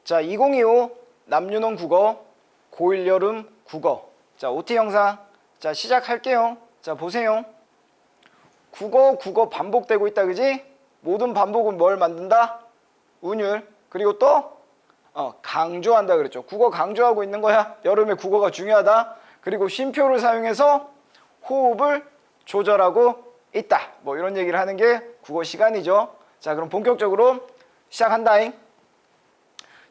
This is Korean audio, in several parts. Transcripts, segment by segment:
자, 2025 남유논 국어 고1 여름 국어. 자, OT 영상. 자, 시작할게요. 자, 보세요. 국어 반복되고 있다, 그지? 모든 반복은 뭘 만든다? 운율. 그리고 또 강조한다 그랬죠. 국어 강조하고 있는 거야. 여름에 국어가 중요하다. 그리고 쉼표를 사용해서 호흡을 조절하고 있다. 뭐 이런 얘기를 하는 게 국어 시간이죠. 자, 그럼 본격적으로 시작한다잉.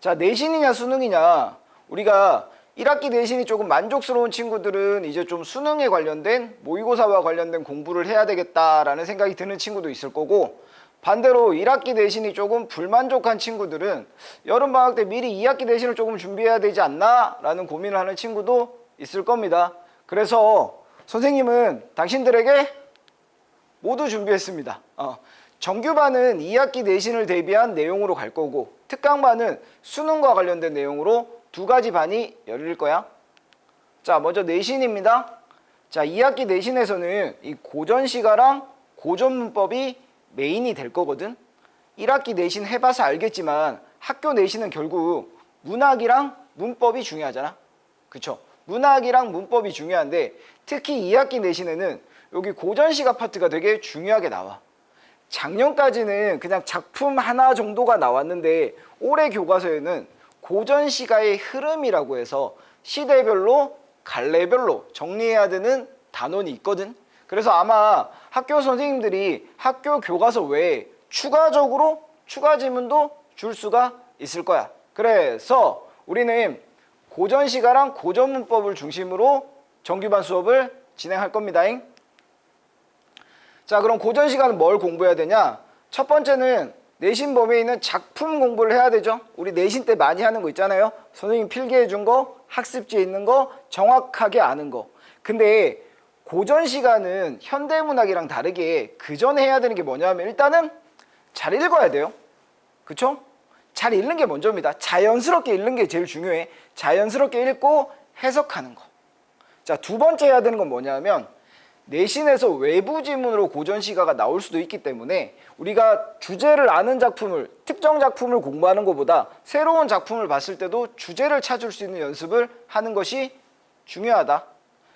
자, 내신이냐 수능이냐. 우리가 1학기 내신이 조금 만족스러운 친구들은 이제 좀 수능에 관련된 모의고사와 관련된 공부를 해야 되겠다라는 생각이 드는 친구도 있을 거고, 반대로 1학기 내신이 조금 불만족한 친구들은 여름방학 때 미리 2학기 내신을 조금 준비해야 되지 않나? 라는 고민을 하는 친구도 있을 겁니다. 그래서 선생님은 당신들에게 모두 준비했습니다. 정규반은 2학기 내신을 대비한 내용으로 갈 거고, 특강반은 수능과 관련된 내용으로 두 가지 반이 열릴 거야. 자, 먼저 내신입니다. 자, 2학기 내신에서는 이 고전시가랑 고전문법이 메인이 될 거거든. 1학기 내신 해봐서 알겠지만 학교 내신은 결국 문학이랑 문법이 중요하잖아. 그쵸? 문학이랑 문법이 중요한데 특히 2학기 내신에는 여기 고전시가 파트가 되게 중요하게 나와. 작년까지는 그냥 작품 하나 정도가 나왔는데 올해 교과서에는 고전시가의 흐름이라고 해서 시대별로 갈래별로 정리해야 되는 단원이 있거든. 그래서 아마 학교 선생님들이 학교 교과서 외에 추가적으로 추가 지문도 줄 수가 있을 거야. 그래서 우리는 고전시가랑 고전문법을 중심으로 정규반 수업을 진행할 겁니다. 자, 그럼 고전시가는 뭘 공부해야 되냐? 첫 번째는 내신 범위에 있는 작품 공부를 해야 되죠. 우리 내신 때 많이 하는 거 있잖아요. 선생님 필기해 준 거, 학습지에 있는 거, 정확하게 아는 거. 근데 고전시가는 현대문학이랑 다르게 그 전에 해야 되는 게 뭐냐면 일단은 잘 읽어야 돼요. 그쵸? 잘 읽는 게 먼저입니다. 자연스럽게 읽는 게 제일 중요해. 자연스럽게 읽고 해석하는 거. 자, 두 번째 해야 되는 건 뭐냐면 내신에서 외부 지문으로 고전시가가 나올 수도 있기 때문에 우리가 주제를 아는 작품을, 특정 작품을 공부하는 것보다 새로운 작품을 봤을 때도 주제를 찾을 수 있는 연습을 하는 것이 중요하다.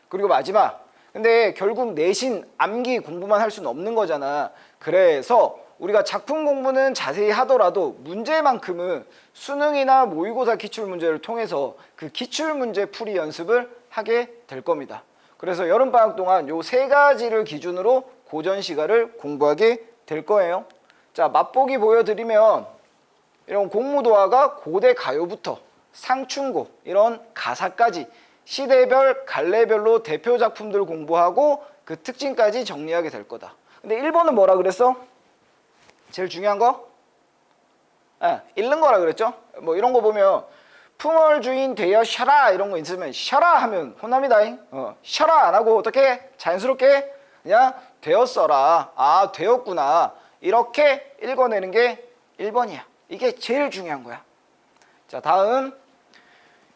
그리고 마지막, 근데 결국 내신 암기 공부만 할 수는 없는 거잖아. 그래서 우리가 작품 공부는 자세히 하더라도 문제만큼은 수능이나 모의고사 기출문제를 통해서 그 기출문제 풀이 연습을 하게 될 겁니다. 그래서 여름방학 동안 요 세 가지를 기준으로 고전시가를 공부하게 될 거예요. 자, 맛보기 보여드리면 이런 공무도화가 고대 가요부터 상충고 이런 가사까지 시대별 갈래별로 대표 작품들 공부하고 그 특징까지 정리하게 될 거다. 근데 1번은 뭐라 그랬어? 제일 중요한 거? 읽는 거라 그랬죠? 뭐 이런 거 보면 풍월주인 되어 셔라 이런 거 있으면 셔라 하면 혼납니다. 셔라 안 하고 어떻게 자연스럽게 그냥 되었어라. 아, 되었구나. 이렇게 읽어내는 게 1번이야. 이게 제일 중요한 거야. 자, 다음.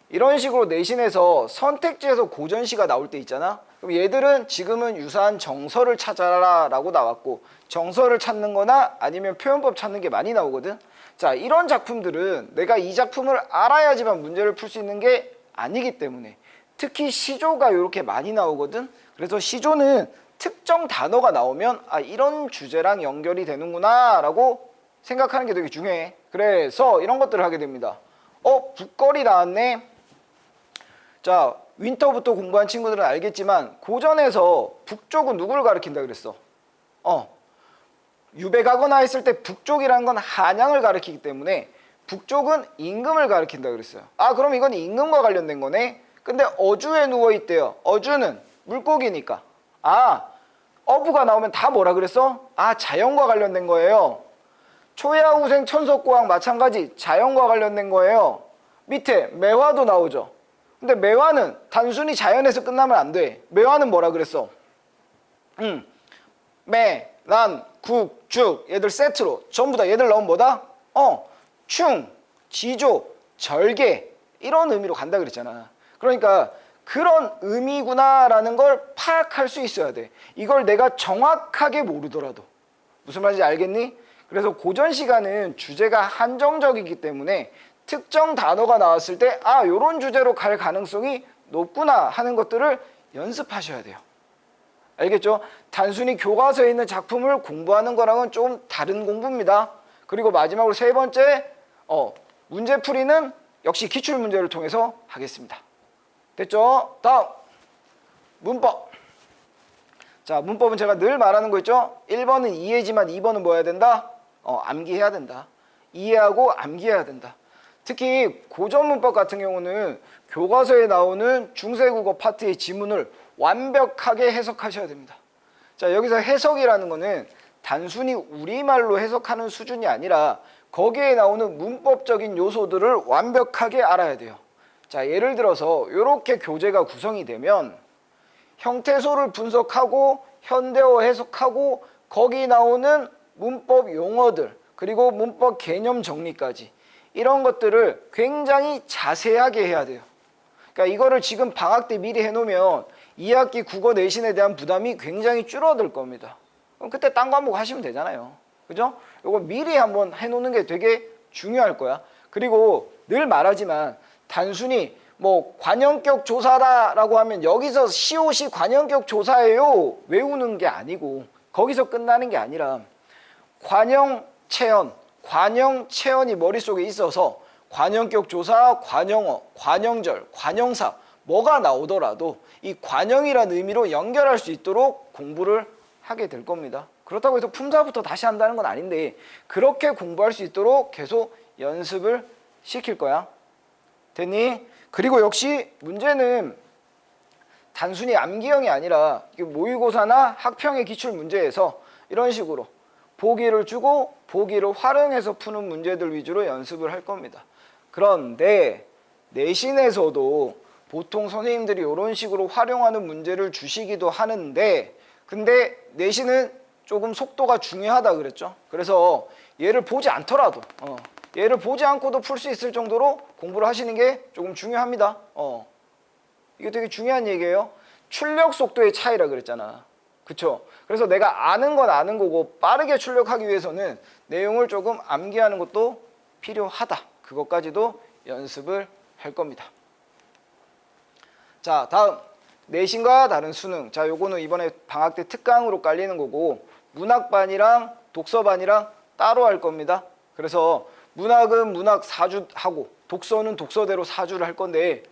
이런 식으로 내신에서 선택지에서 고전시가 나올 때 있잖아. 그럼 얘들은 지금은 유사한 정서를 찾아라 라고 나왔고, 정서를 찾는 거나 아니면 표현법 찾는 게 많이 나오거든. 자, 이런 작품들은 내가 이 작품을 알아야지만 문제를 풀 수 있는 게 아니기 때문에 특히 시조가 이렇게 많이 나오거든. 그래서 시조는 특정 단어가 나오면 아, 이런 주제랑 연결이 되는구나 라고 생각하는 게 되게 중요해. 그래서 이런 것들을 하게 됩니다. 북걸이 나왔네. 자, 윈터부터 공부한 친구들은 알겠지만 고전에서 북쪽은 누구를 가리킨다 그랬어? 유배가거나 했을 때 북쪽이라는 건 한양을 가리키기 때문에 북쪽은 임금을 가리킨다 그랬어요. 아, 그럼 이건 임금과 관련된 거네. 근데 어주에 누워있대요. 어주는 물고기니까. 아, 어부가 나오면 다 뭐라 그랬어? 아, 자연과 관련된 거예요. 초야우생 천석고왕 마찬가지 자연과 관련된 거예요. 밑에 매화도 나오죠. 근데 매화는 단순히 자연에서 끝나면 안 돼. 매화는 뭐라 그랬어? 매, 난, 국, 죽 얘들 세트로 전부 다 얘들 넣으면 뭐다? 충, 지조, 절개 이런 의미로 간다 그랬잖아. 그러니까 그런 의미구나라는 걸 파악할 수 있어야 돼. 이걸 내가 정확하게 모르더라도. 무슨 말인지 알겠니? 그래서 고전 시간은 주제가 한정적이기 때문에 특정 단어가 나왔을 때 아, 요런 주제로 갈 가능성이 높구나 하는 것들을 연습하셔야 돼요. 알겠죠? 단순히 교과서에 있는 작품을 공부하는 거랑은 좀 다른 공부입니다. 그리고 마지막으로 세 번째, 문제풀이는 역시 기출문제를 통해서 하겠습니다. 됐죠? 다음, 문법. 자, 문법은 제가 늘 말하는 거 있죠? 1번은 이해지만 2번은 뭐 해야 된다? 암기해야 된다. 이해하고 암기해야 된다. 특히 고전문법 같은 경우는 교과서에 나오는 중세국어 파트의 지문을 완벽하게 해석하셔야 됩니다. 자, 여기서 해석이라는 거는 단순히 우리말로 해석하는 수준이 아니라 거기에 나오는 문법적인 요소들을 완벽하게 알아야 돼요. 자, 예를 들어서 이렇게 교재가 구성이 되면 형태소를 분석하고 현대어 해석하고 거기 나오는 문법 용어들 그리고 문법 개념 정리까지 이런 것들을 굉장히 자세하게 해야 돼요. 그러니까 이거를 지금 방학 때 미리 해놓으면 2학기 국어 내신에 대한 부담이 굉장히 줄어들 겁니다. 그럼 그때 딴 과목 하시면 되잖아요. 그죠? 이거 미리 한번 해놓는 게 되게 중요할 거야. 그리고 늘 말하지만 단순히 뭐 관형격 조사다라고 하면 여기서 시옷이 관형격 조사예요 외우는 게 아니고 거기서 끝나는 게 아니라 관형 체언이 머릿속에 있어서 관형격 조사, 관형어, 관형절, 관형사 뭐가 나오더라도 이 관형이라는 의미로 연결할 수 있도록 공부를 하게 될 겁니다. 그렇다고 해서 품사부터 다시 한다는 건 아닌데 그렇게 공부할 수 있도록 계속 연습을 시킬 거야. 됐니? 그리고 역시 문제는 단순히 암기형이 아니라 모의고사나 학평의 기출 문제에서 이런 식으로 보기를 주고 보기를 활용해서 푸는 문제들 위주로 연습을 할 겁니다. 그런데 내신에서도 보통 선생님들이 이런 식으로 활용하는 문제를 주시기도 하는데 근데 내신은 조금 속도가 중요하다 그랬죠. 그래서 얘를 보지 않더라도 얘를 보지 않고도 풀 수 있을 정도로 공부를 하시는 게 조금 중요합니다. 이게 되게 중요한 얘기예요. 출력 속도의 차이라 그랬잖아. 그쵸? 그래서 내가 아는 건 아는 거고 빠르게 출력하기 위해서는 내용을 조금 암기하는 것도 필요하다. 그것까지도 연습을 할 겁니다. 자, 다음 내신과 다른 수능. 자, 요거는 이번에 방학 때 특강으로 깔리는 거고 문학반이랑 독서반이랑 따로 할 겁니다. 그래서 문학은 문학 4주 하고 독서는 독서대로 4주를 할 건데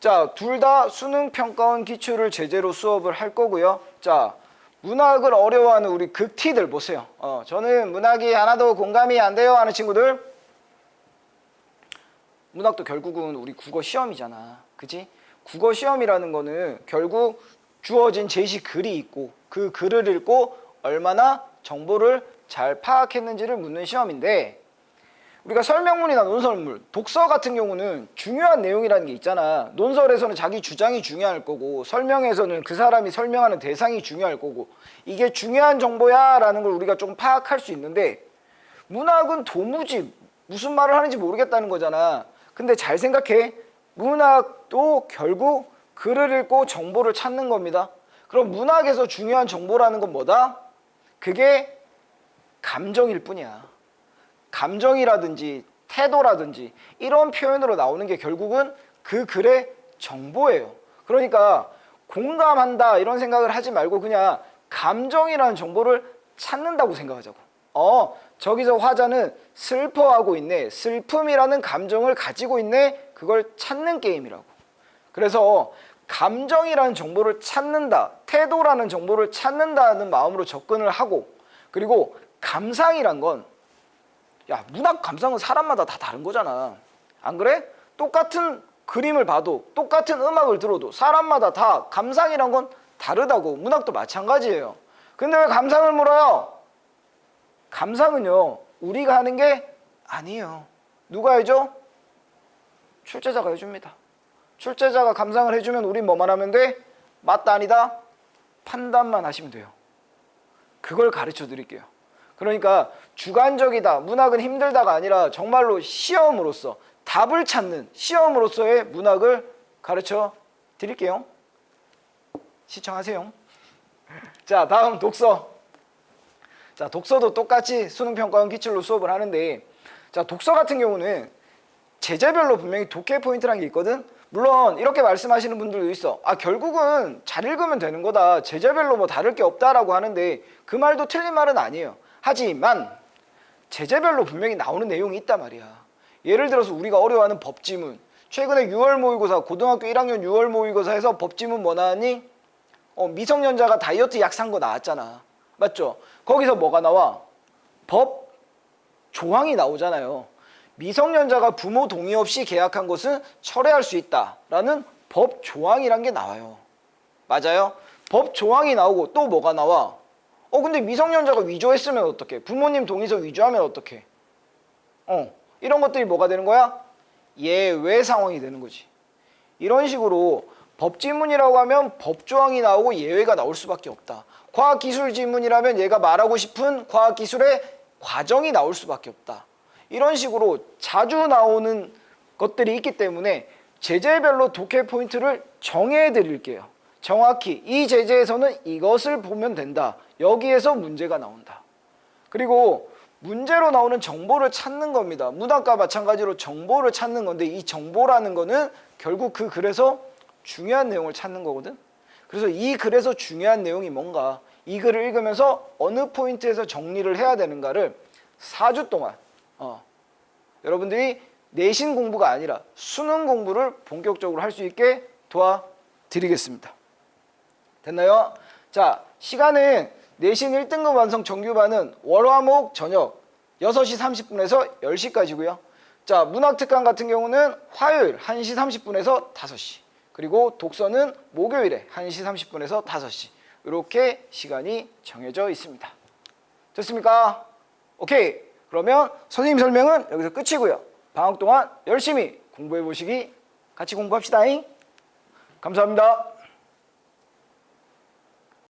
자, 둘 다 수능 평가원 기출을 제재로 수업을 할 거고요. 자, 문학을 어려워하는 우리 극티들 보세요. 저는 문학이 하나도 공감이 안 돼요 하는 친구들 문학도 결국은 우리 국어 시험이잖아. 그치? 국어 시험이라는 거는 결국 주어진 제시 글이 있고 그 글을 읽고 얼마나 정보를 잘 파악했는지를 묻는 시험인데 우리가 설명문이나 논설문, 독서 같은 경우는 중요한 내용이라는 게 있잖아. 논설에서는 자기 주장이 중요할 거고 설명에서는 그 사람이 설명하는 대상이 중요할 거고 이게 중요한 정보야 라는 걸 우리가 좀 파악할 수 있는데 문학은 도무지 무슨 말을 하는지 모르겠다는 거잖아. 근데 잘 생각해. 문학도 결국 글을 읽고 정보를 찾는 겁니다. 그럼 문학에서 중요한 정보라는 건 뭐다? 그게 감정일 뿐이야. 감정이라든지 태도라든지 이런 표현으로 나오는 게 결국은 그 글의 정보예요. 그러니까 공감한다 이런 생각을 하지 말고 그냥 감정이라는 정보를 찾는다고 생각하자고. 저기서 화자는 슬퍼하고 있네. 슬픔이라는 감정을 가지고 있네. 그걸 찾는 게임이라고. 그래서 감정이라는 정보를 찾는다. 태도라는 정보를 찾는다는 마음으로 접근을 하고 그리고 감상이란 건 야, 문학 감상은 사람마다 다 다른 거잖아. 안 그래? 똑같은 그림을 봐도 똑같은 음악을 들어도 사람마다 다 감상이란 건 다르다고. 문학도 마찬가지예요. 근데 왜 감상을 물어요? 감상은요 우리가 하는 게 아니에요. 누가 해줘? 출제자가 해줍니다. 출제자가 감상을 해주면 우린 뭐만 하면 돼? 맞다 아니다? 판단만 하시면 돼요. 그걸 가르쳐 드릴게요. 그러니까 주관적이다, 문학은 힘들다가 아니라 정말로 시험으로서 답을 찾는 시험으로서의 문학을 가르쳐 드릴게요. 시청하세요. 자, 다음 독서. 자, 독서도 똑같이 수능평가원 기출로 수업을 하는데 자, 독서 같은 경우는 제재별로 분명히 독해 포인트라는 게 있거든. 물론 이렇게 말씀하시는 분들도 있어. 결국은 잘 읽으면 되는 거다. 제재별로 뭐 다를 게 없다라고 하는데 그 말도 틀린 말은 아니에요. 하지만 제재별로 분명히 나오는 내용이 있단 말이야. 예를 들어서 우리가 어려워하는 법지문. 최근에 6월 모의고사, 고등학교 1학년 6월 모의고사에서 법지문 뭐 나왔니? 미성년자가 다이어트 약 산 거 나왔잖아. 맞죠? 거기서 뭐가 나와? 법 조항이 나오잖아요. 미성년자가 부모 동의 없이 계약한 것은 철회할 수 있다라는 법 조항이란 게 나와요. 맞아요? 법 조항이 나오고 또 뭐가 나와? 근데 미성년자가 위조했으면 어떡해? 부모님 동의서 위조하면 어떡해? 이런 것들이 뭐가 되는 거야? 예외 상황이 되는 거지. 이런 식으로 법지문이라고 하면 법조항이 나오고 예외가 나올 수밖에 없다. 과학기술 지문이라면 얘가 말하고 싶은 과학기술의 과정이 나올 수밖에 없다. 이런 식으로 자주 나오는 것들이 있기 때문에 제재별로 독해 포인트를 정해 드릴게요. 정확히 이 제재에서는 이것을 보면 된다. 여기에서 문제가 나온다. 그리고 문제로 나오는 정보를 찾는 겁니다. 문학과 마찬가지로 정보를 찾는 건데 이 정보라는 거는 결국 그 글에서 중요한 내용을 찾는 거거든. 그래서 이 글에서 중요한 내용이 뭔가, 이 글을 읽으면서 어느 포인트에서 정리를 해야 되는가를 4주 동안 여러분들이 내신 공부가 아니라 수능 공부를 본격적으로 할 수 있게 도와드리겠습니다. 됐나요? 자, 시간은 내신 1등급 완성 정규반은 월화목 저녁 6시 30분에서 10시까지고요. 자, 문학특강 같은 경우는 화요일 1시 30분에서 5시, 그리고 독서는 목요일에 1시 30분에서 5시, 이렇게 시간이 정해져 있습니다. 됐습니까? 오케이. 그러면 선생님 설명은 여기서 끝이고요. 방학 동안 열심히 공부해 보시기, 같이 공부합시다. 감사합니다.